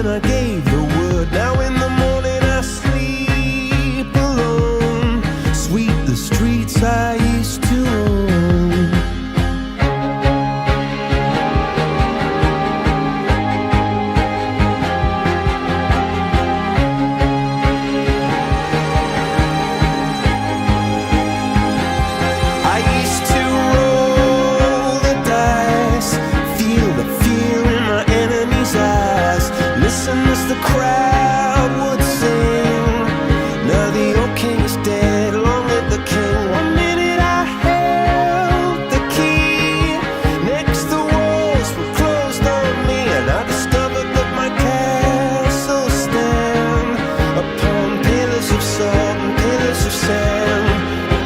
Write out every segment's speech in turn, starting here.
when I gave the word. Now in the morning I sleep alone. Sweep the streets I used to own. I used to roll the dice, feel the fear in my enemy's eyes, listen as the crowd would sing. Now the old king is dead, long live the king. One minute I held the key, next the walls were closed on me, and I discovered that my castle stand upon pillars of salt and pillars of sand.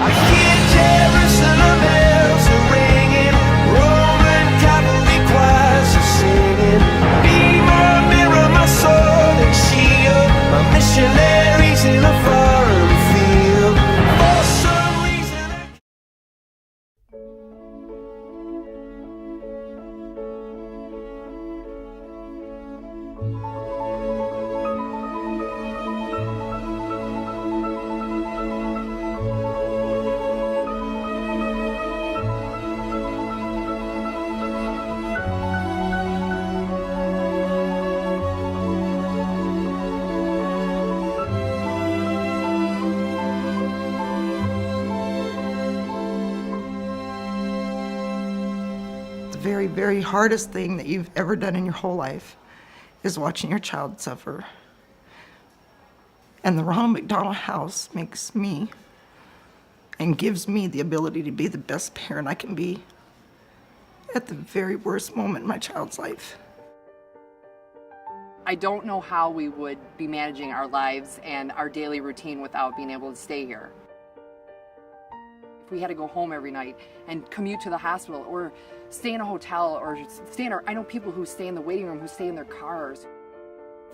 I hear Jerusalem bells are ringing, Roman cavalry choirs are singing. Be my mirror, my sword and shield, my missionaries in a foreign field. For some reason The very, very hardest thing that you've ever done in your whole life is watching your child suffer. And the Ronald McDonald House makes me and gives me the ability to be the best parent I can be at the very worst moment in my child's life. I don't know how we would be managing our lives and our daily routine without being able to stay here. If we had to go home every night and commute to the hospital or stay in a hotel or stay in I know people who stay in the waiting room, who stay in their cars.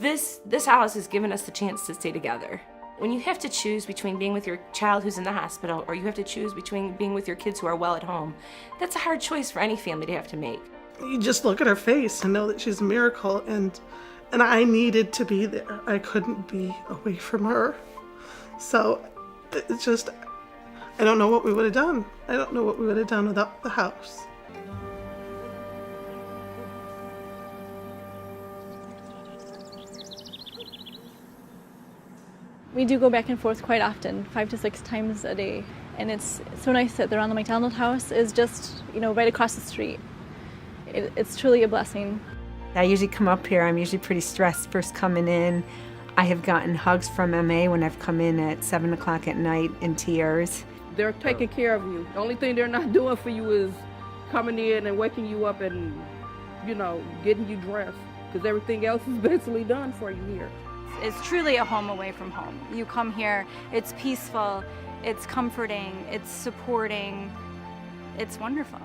This house has given us the chance to stay together. When you have to choose between being with your child who's in the hospital or you have to choose between being with your kids who are well at home, that's a hard choice for any family to have to make. You just look at her face and know that she's a miracle, and I needed to be there. I couldn't be away from her. So it's just, I don't know what we would have done. I don't know what we would have done without the house. We do go back and forth quite often, 5 to 6 times a day. And it's so nice that the Ronald McDonald House is just, right across the street. It's truly a blessing. I usually come up here, I'm usually pretty stressed first coming in. I have gotten hugs from MA when I've come in at 7 o'clock at night in tears. They're taking care of you. The only thing they're not doing for you is coming in and waking you up and, getting you dressed. Because everything else is basically done for you here. It's truly a home away from home. You come here, it's peaceful, it's comforting, it's supporting, it's wonderful.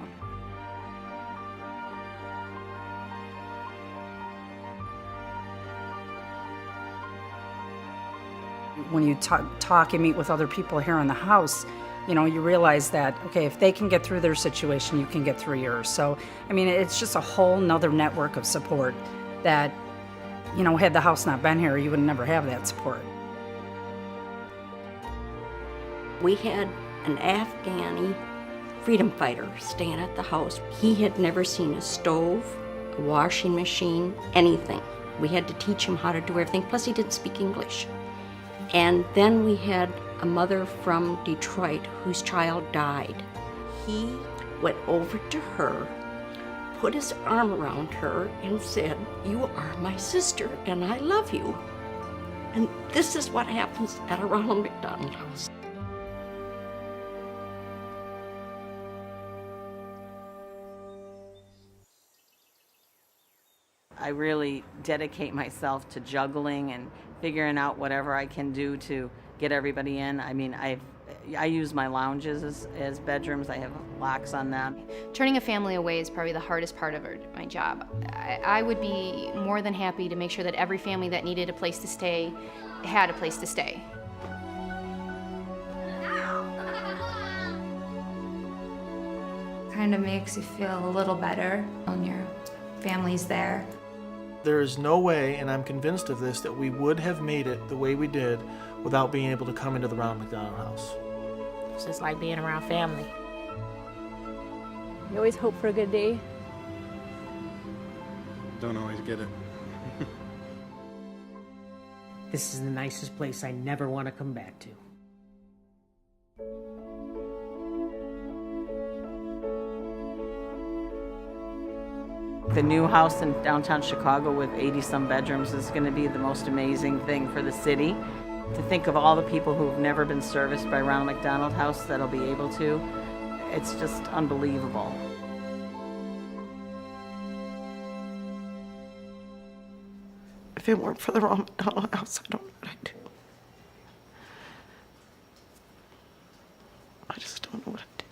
When you talk and meet with other people here in the house, you realize that, okay, if they can get through their situation, you can get through yours. So, it's just a whole nother network of support that, had the house not been here, you would never have that support. We had an Afghani freedom fighter staying at the house. He had never seen a stove, a washing machine, anything. We had to teach him how to do everything, plus he didn't speak English. And then we had a mother from Detroit whose child died. He went over to her, put his arm around her and said, "You are my sister and I love you." And this is what happens at a Ronald McDonald House. I really dedicate myself to juggling and figuring out whatever I can do to get everybody in. I use my lounges as bedrooms. I have locks on them. Turning a family away is probably the hardest part of my job. I would be more than happy to make sure that every family that needed a place to stay had a place to stay. Kind of makes you feel a little better when your family's there. There is no way, and I'm convinced of this, that we would have made it the way we did without being able to come into the Ronald McDonald House. It's just like being around family. You always hope for a good day. Don't always get it. This is the nicest place I never want to come back to. The new house in downtown Chicago with 80-some bedrooms is going to be the most amazing thing for the city. To think of all the people who've never been serviced by Ronald McDonald House that'll be able to, it's just unbelievable. If it weren't for the Ronald McDonald House, I don't know what I'd do. I just don't know what I'd do.